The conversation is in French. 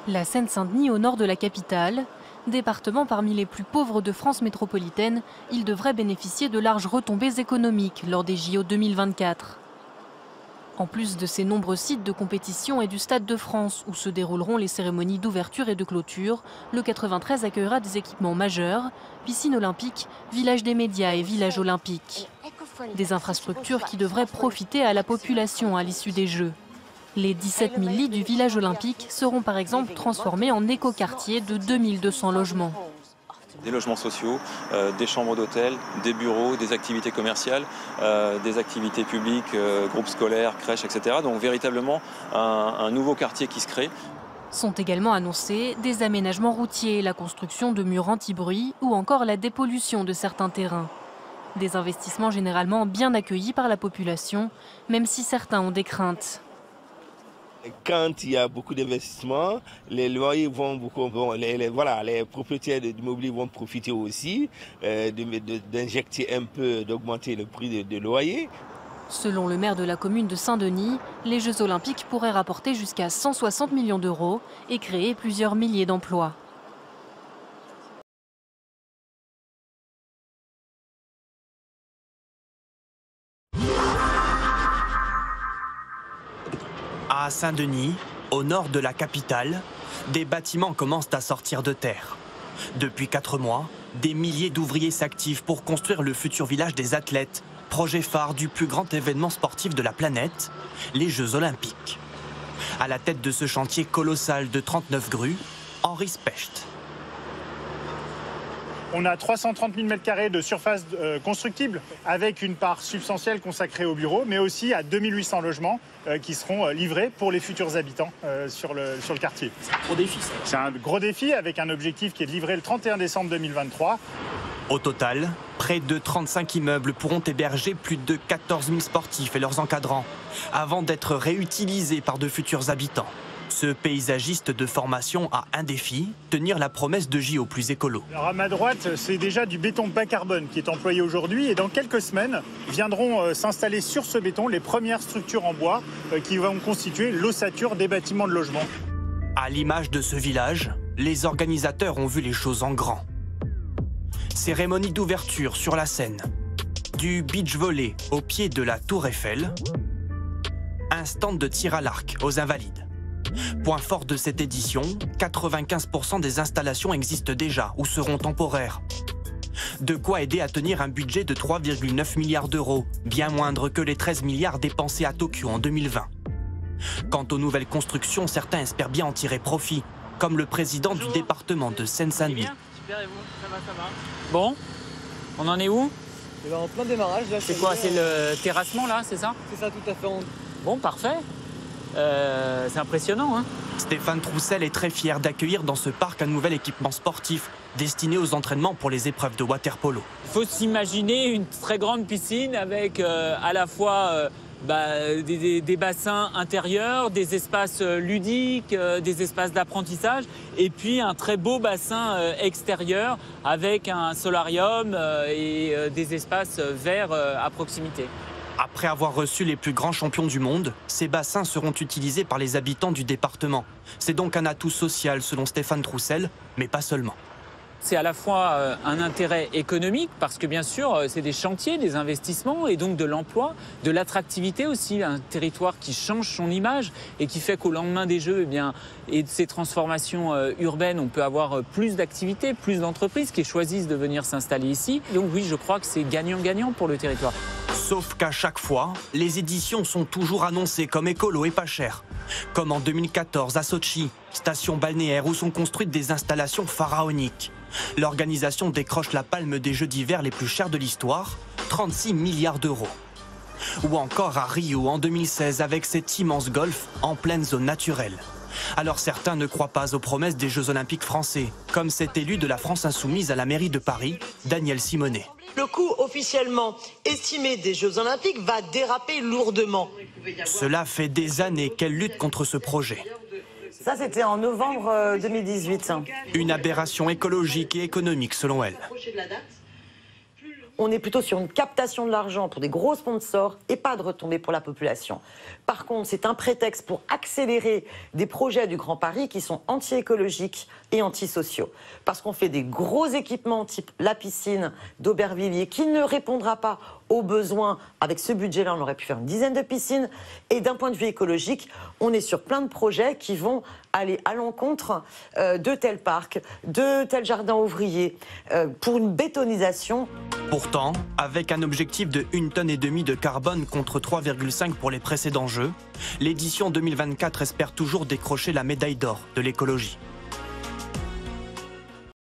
La Seine-Saint-Denis au nord de la capitale, département parmi les plus pauvres de France métropolitaine, il devrait bénéficier de larges retombées économiques lors des JO 2024. En plus de ces nombreux sites de compétition et du Stade de France où se dérouleront les cérémonies d'ouverture et de clôture, le 93 accueillera des équipements majeurs, piscine olympique, village des médias et village olympique. Des infrastructures qui devraient profiter à la population à l'issue des Jeux. Les 17 000 lits du village olympique seront par exemple transformés en écoquartier de 2200 logements. Des logements sociaux, des chambres d'hôtel, des bureaux, des activités commerciales, des activités publiques, groupes scolaires, crèches, etc. Donc véritablement un nouveau quartier qui se crée. Sont également annoncés des aménagements routiers, la construction de murs anti-bruit ou encore la dépollution de certains terrains. Des investissements généralement bien accueillis par la population, même si certains ont des craintes. Quand il y a beaucoup d'investissements, les loyers vont beaucoup, les propriétaires d'immobilier vont profiter aussi d'injecter un peu, d'augmenter le prix de loyer. Selon le maire de la commune de Saint-Denis, les Jeux olympiques pourraient rapporter jusqu'à 160 millions d'euros et créer plusieurs milliers d'emplois. À Saint-Denis, au nord de la capitale, des bâtiments commencent à sortir de terre. Depuis 4 mois, des milliers d'ouvriers s'activent pour construire le futur village des athlètes, projet phare du plus grand événement sportif de la planète, les Jeux Olympiques. À la tête de ce chantier colossal de 39 grues, Henri Specht. On a 330 000 m² de surface constructible avec une part substantielle consacrée aux bureaux, mais aussi à 2800 logements qui seront livrés pour les futurs habitants sur le quartier. C'est un gros défi, ça. C'est un gros défi avec un objectif qui est de livrer le 31 décembre 2023. Au total, près de 35 immeubles pourront héberger plus de 14 000 sportifs et leurs encadrants, avant d'être réutilisés par de futurs habitants. Ce paysagiste de formation a un défi, tenir la promesse de JO plus écolo. Alors à ma droite, c'est déjà du béton bas carbone qui est employé aujourd'hui et dans quelques semaines viendront s'installer sur ce béton les premières structures en bois qui vont constituer l'ossature des bâtiments de logement. À l'image de ce village, les organisateurs ont vu les choses en grand. Cérémonie d'ouverture sur la Seine, du beach volley au pied de la Tour Eiffel, un stand de tir à l'arc aux Invalides. Point fort de cette édition, 95% des installations existent déjà ou seront temporaires. De quoi aider à tenir un budget de 3,9 milliards d'euros, bien moindre que les 13 milliards dépensés à Tokyo en 2020. Quant aux nouvelles constructions, certains espèrent bien en tirer profit, comme le président du département de Seine-Saint-Denis. Super, et vous? Ça va. Bon, on en est où? En plein démarrage. C'est quoi? C'est le terrassement là, c'est ça? C'est ça, tout à fait. Bon, parfait. C'est impressionnant, hein. Stéphane Troussel est très fier d'accueillir dans ce parc un nouvel équipement sportif destiné aux entraînements pour les épreuves de water-polo. Il faut s'imaginer une très grande piscine avec à la fois des bassins intérieurs, des espaces ludiques, des espaces d'apprentissage et puis un très beau bassin extérieur avec un solarium et des espaces verts à proximité. Après avoir reçu les plus grands champions du monde, ces bassins seront utilisés par les habitants du département. C'est donc un atout social selon Stéphane Troussel, mais pas seulement. C'est à la fois un intérêt économique, parce que bien sûr, c'est des chantiers, des investissements, et donc de l'emploi, de l'attractivité aussi, un territoire qui change son image et qui fait qu'au lendemain des Jeux et de ces transformations urbaines, on peut avoir plus d'activités, plus d'entreprises qui choisissent de venir s'installer ici. Donc oui, je crois que c'est gagnant-gagnant pour le territoire. Sauf qu'à chaque fois, les éditions sont toujours annoncées comme écolo et pas chères. Comme en 2014 à Sotchi, station balnéaire où sont construites des installations pharaoniques. L'organisation décroche la palme des Jeux d'hiver les plus chers de l'histoire, 36 milliards d'euros. Ou encore à Rio en 2016 avec cet immense golfe en pleine zone naturelle. Alors certains ne croient pas aux promesses des Jeux Olympiques français, comme cet élu de la France Insoumise à la mairie de Paris, Daniel Simonet. Le coût officiellement estimé des Jeux Olympiques va déraper lourdement. Cela fait des années qu'elle lutte contre ce projet. Ça, c'était en novembre 2018. Une aberration écologique et économique selon elle. on est plutôt sur une captation de l'argent pour des gros sponsors et pas de retombées pour la population. Par contre, c'est un prétexte pour accélérer des projets du Grand Paris qui sont anti-écologiques et antisociaux. Parce qu'on fait des gros équipements type la piscine d'Aubervilliers qui ne répondra pas aux besoins. Avec ce budget-là, on aurait pu faire une dizaine de piscines. Et d'un point de vue écologique, on est sur plein de projets qui vont aller à l'encontre de tel parc, de tel jardin ouvrier, pour une bétonisation. Pourtant, avec un objectif de 1,5 tonne de carbone contre 3,5 pour les précédents jeux, l'édition 2024 espère toujours décrocher la médaille d'or de l'écologie.